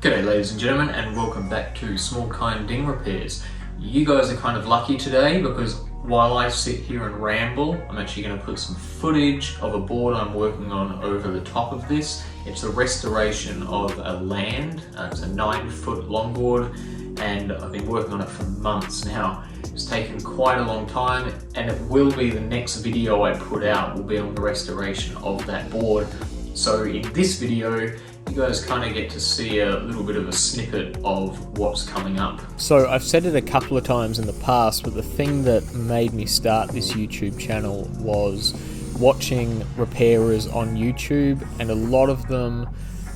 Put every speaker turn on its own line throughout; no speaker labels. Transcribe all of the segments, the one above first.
G'day ladies and gentlemen, and welcome back to Small Kind Ding Repairs. You guys are kind of lucky today because while I sit here and ramble, I'm actually going to put some footage of a board I'm working on over the top of this. It's a restoration of a land. It's a 9-foot longboard and I've been working on it for months now. It's taken quite a long time and it will be the next video I put out will be on the restoration of that board. So in this video, you guys kind of get to see a little bit of a snippet of what's coming up.
So I've said it a couple of times in the past, but the thing that made me start this YouTube channel was watching repairers on YouTube, and a lot of them,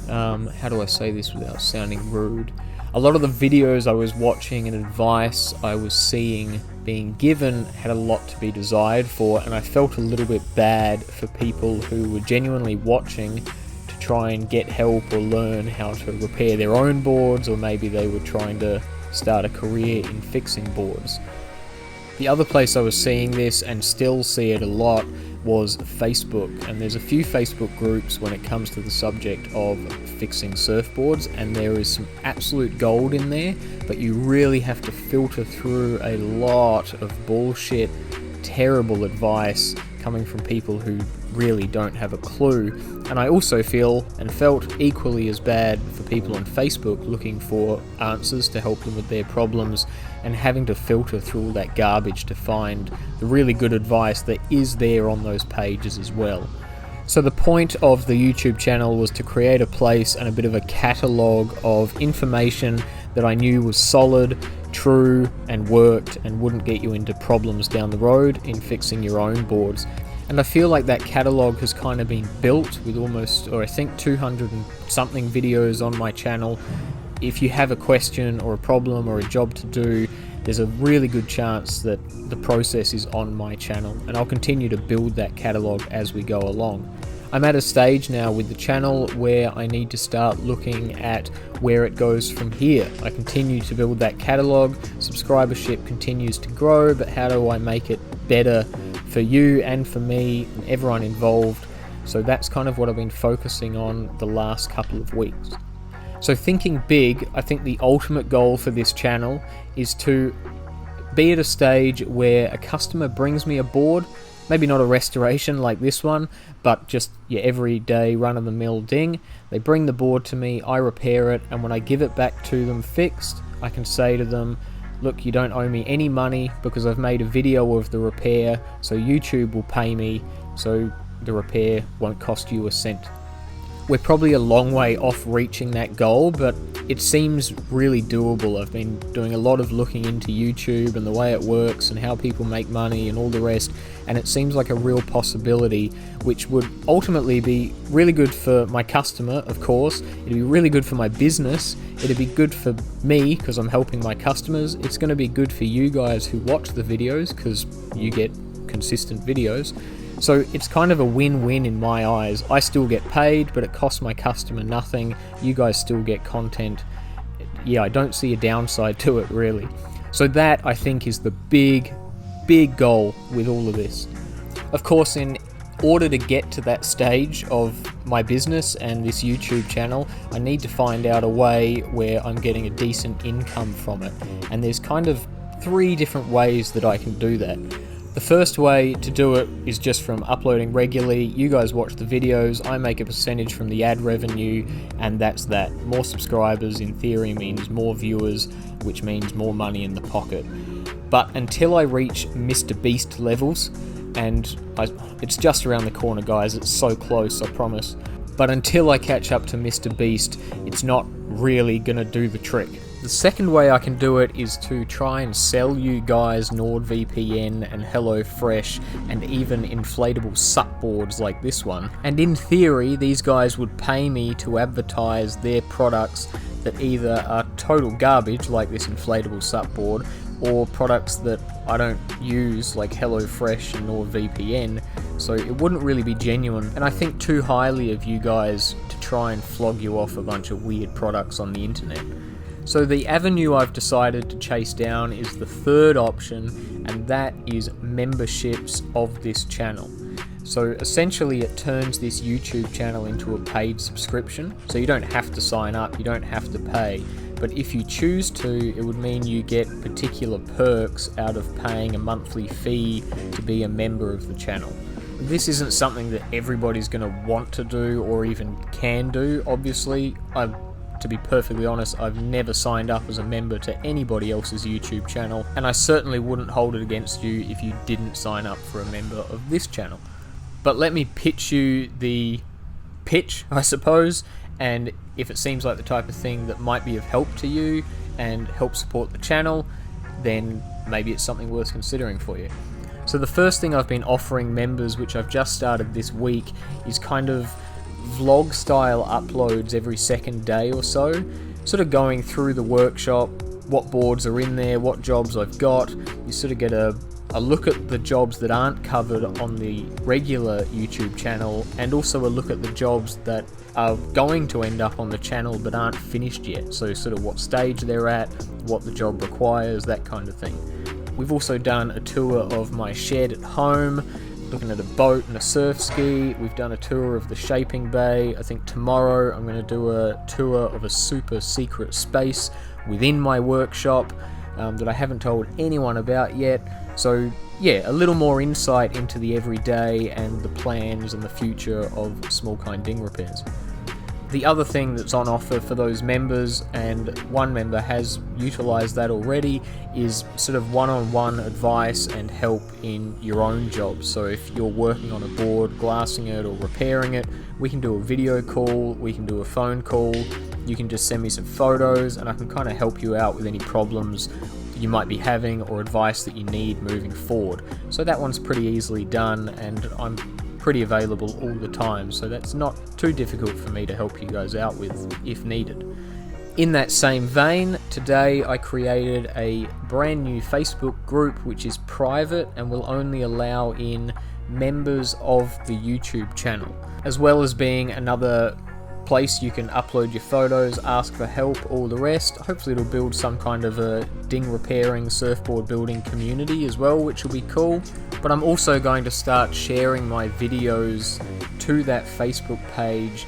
how do I say this without sounding rude? A lot of the videos I was watching and advice I was seeing being given had a lot to be desired for, and I felt a little bit bad for people who were genuinely watching to try and get help or learn how to repair their own boards, or maybe they were trying to start a career in fixing boards. The other place I was seeing this, and still see it a lot, was Facebook, and there's a few Facebook groups when it comes to the subject of fixing surfboards, and there is some absolute gold in there, but you really have to filter through a lot of bullshit, terrible advice coming from people who really don't have a clue. And I also feel and felt equally as bad for people on Facebook looking for answers to help them with their problems and having to filter through all that garbage to find the really good advice that is there on those pages as well. So the point of the YouTube channel was to create a place and a bit of a catalogue of information that I knew was solid, true, and worked and wouldn't get you into problems down the road in fixing your own boards. And I feel like that catalogue has kind of been built with almost, or I think 200 and something videos on my channel. If you have a question or a problem or a job to do, there's a really good chance that the process is on my channel, and I'll continue to build that catalogue as we go along. I'm at a stage now with the channel where I need to start looking at where it goes from here. I continue to build that catalogue, subscribership continues to grow, but how do I make it better for you and for me and everyone involved? So that's kind of what I've been focusing on the last couple of weeks. So thinking big, I think the ultimate goal for this channel is to be at a stage where a customer brings me a board, maybe not a restoration like this one, but just your everyday run-of-the-mill ding. They bring the board to me, I repair it, and when I give it back to them fixed, I can say to them, look, you don't owe me any money because I've made a video of the repair, so YouTube will pay me, so the repair won't cost you a cent. We're probably a long way off reaching that goal, but it seems really doable. I've been doing a lot of looking into YouTube and the way it works and how people make money and all the rest, and it seems like a real possibility, which would ultimately be really good for my customer, of course. It'd be really good for my business. It'd be good for me because I'm helping my customers. It's going to be good for you guys who watch the videos because you get consistent videos. So it's kind of a win-win in my eyes. I still get paid, but it costs my customer nothing. You guys still get content. Yeah, I don't see a downside to it, really. So that, I think, is the big goal with all of this. Of course, in order to get to that stage of my business and this YouTube channel, I need to find out a way where I'm getting a decent income from it. And there's kind of 3 different ways that I can do that. The first way to do it is just from uploading regularly. You guys watch the videos, I make a percentage from the ad revenue, and that's that. More subscribers in theory means more viewers, which means more money in the pocket. But until I reach Mr. Beast levels, and it's just around the corner, guys, it's so close, I promise. But until I catch up to Mr. Beast, it's not really gonna do the trick. The second way I can do it is to try and sell you guys NordVPN and HelloFresh and even inflatable SUP boards like this one. And in theory, these guys would pay me to advertise their products that either are total garbage, like this inflatable SUP board, or products that I don't use, like HelloFresh and NordVPN, so it wouldn't really be genuine. And I think too highly of you guys to try and flog you off a bunch of weird products on the internet. So the avenue I've decided to chase down is the third option, and that is memberships of this channel. So essentially it turns this YouTube channel into a paid subscription, so you don't have to sign up, you don't have to pay, but if you choose to, it would mean you get particular perks out of paying a monthly fee to be a member of the channel. This isn't something that everybody's going to want to do or even can do, obviously. To be perfectly honest, I've never signed up as a member to anybody else's YouTube channel, and I certainly wouldn't hold it against you if you didn't sign up for a member of this channel. But let me pitch you the pitch, I suppose, and if it seems like the type of thing that might be of help to you and help support the channel, then maybe it's something worth considering for you. So the first thing I've been offering members, which I've just started this week, is kind of vlog style uploads every second day or so, sort of going through the workshop, what boards are in there, what jobs I've got. You sort of get a look at the jobs that aren't covered on the regular YouTube channel, and also a look at the jobs that are going to end up on the channel but aren't finished yet. So sort of what stage they're at, what the job requires, that kind of thing. We've also done a tour of my shed at home, looking at a boat and a surf ski. We've done a tour of the shaping bay. I think tomorrow I'm going to do a tour of a super secret space within my workshop that I haven't told anyone about yet. So yeah, a little more insight into the everyday and the plans and the future of Small Kind Ding Repairs. The other thing that's on offer for those members, and one member has utilised that already, is sort of one-on-one advice and help in your own job. So if you're working on a board, glassing it or repairing it, we can do a video call, we can do a phone call, you can just send me some photos and I can kind of help you out with any problems you might be having or advice that you need moving forward. So that one's pretty easily done, and I'm pretty available all the time, so that's not too difficult for me to help you guys out with if needed. In that same vein, today I created a brand new Facebook group which is private and will only allow in members of the YouTube channel, as well as being another place you can upload your photos, ask for help, all the rest. Hopefully it'll build some kind of a ding repairing, surfboard building community as well, which will be cool. But I'm also going to start sharing my videos to that Facebook page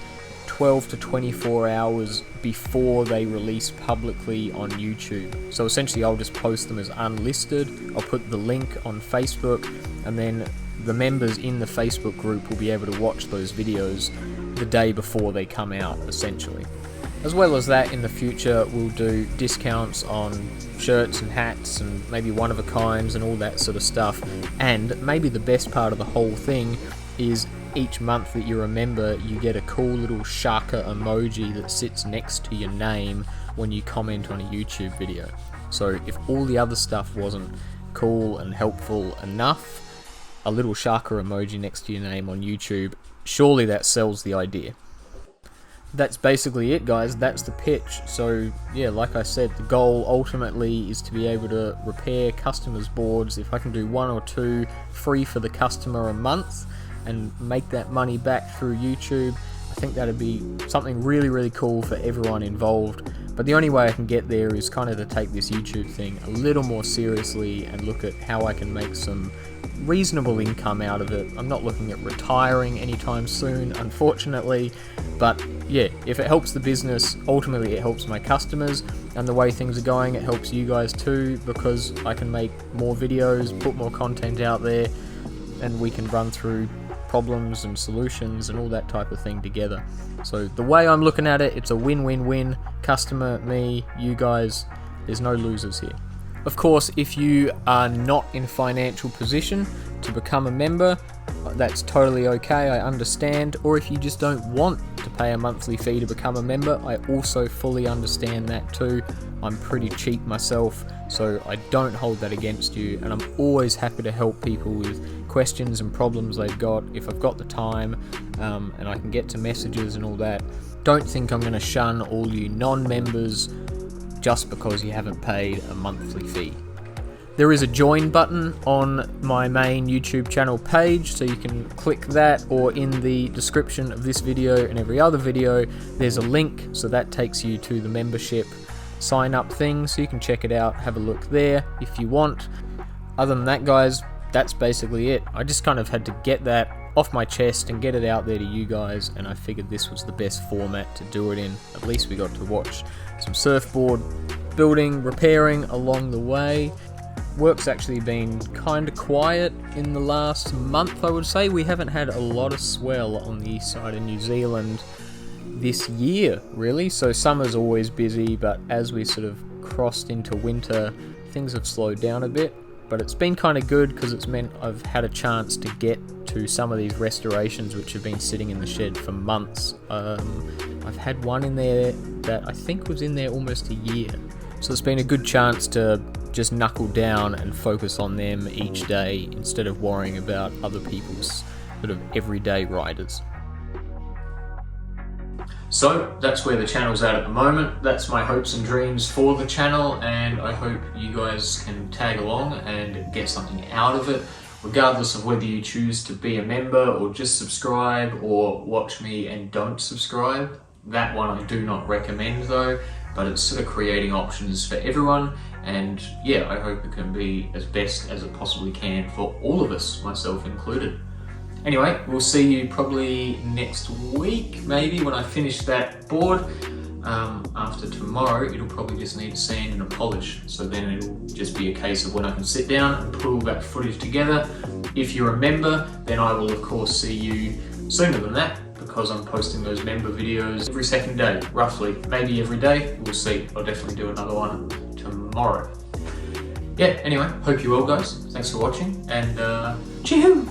12 to 24 hours before they release publicly on YouTube. So essentially I'll just post them as unlisted, I'll put the link on Facebook, and then the members in the Facebook group will be able to watch those videos the day before they come out, essentially. As well as that, in the future we'll do discounts on shirts and hats and maybe one-of-a-kinds and all that sort of stuff. And maybe the best part of the whole thing is each month that you're a member, you get a cool little shaka emoji that sits next to your name when you comment on a YouTube video. So if all the other stuff wasn't cool and helpful enough, a little shaka emoji next to your name on YouTube, surely that sells the idea. That's basically it, guys. That's the pitch. So yeah, like I said, the goal ultimately is to be able to repair customers' boards. If I can do 1 or 2 free for the customer a month and make that money back through YouTube, I think that'd be something really, really cool for everyone involved. But the only way I can get there is kind of to take this YouTube thing a little more seriously and look at how I can make some reasonable income out of it. I'm not looking at retiring anytime soon, unfortunately, but yeah, if it helps the business, ultimately it helps my customers, and the way things are going, it helps you guys too, because I can make more videos, put more content out there, and we can run through problems and solutions and all that type of thing together. So the way I'm looking at it, it's a win-win-win. Customer, me, you guys, there's no losers here. Of course, if you are not in a financial position to become a member, that's totally okay, I understand. Or if you just don't want to pay a monthly fee to become a member, I also fully understand that too. I'm pretty cheap myself, so I don't hold that against you, and I'm always happy to help people with questions and problems they've got if I've got the time, and I can get to messages and all that. Don't think I'm going to shun all you non-members just because you haven't paid a monthly fee. There is a join button on my main YouTube channel page, so you can click that, or in the description of this video and every other video there's a link, so that takes you to the membership sign up thing, so you can check it out, have a look there if you want. Other than that, guys, that's basically it. I just kind of had to get that off my chest and get it out there to you guys, and I figured this was the best format to do it in. At least we got to watch some surfboard building, repairing along the way. Work's actually been kind of quiet in the last month, I would say. We haven't had a lot of swell on the east side of New Zealand this year, really. So summer's always busy, but as we sort of crossed into winter, things have slowed down a bit. But it's been kind of good because it's meant I've had a chance to get to some of these restorations which have been sitting in the shed for months. I've had one in there that I think was in there almost a year. So it's been a good chance to just knuckle down and focus on them each day instead of worrying about other people's sort of everyday riders.
So that's where the channel's at the moment. That's my hopes and dreams for the channel, and I hope you guys can tag along and get something out of it, regardless of whether you choose to be a member or just subscribe or watch me and don't subscribe. That one I do not recommend though, but it's sort of creating options for everyone, and yeah, I hope it can be as best as it possibly can for all of us, myself included. Anyway, we'll see you probably next week, maybe, when I finish that board. After tomorrow, it'll probably just need sand and a polish. So then it'll just be a case of when I can sit down and put all that footage together. If you're a member, then I will of course see you sooner than that, because I'm posting those member videos every second day, roughly. Maybe every day, we'll see. I'll definitely do another one tomorrow. Yeah, anyway, hope you well guys. Thanks for watching, and cheerio!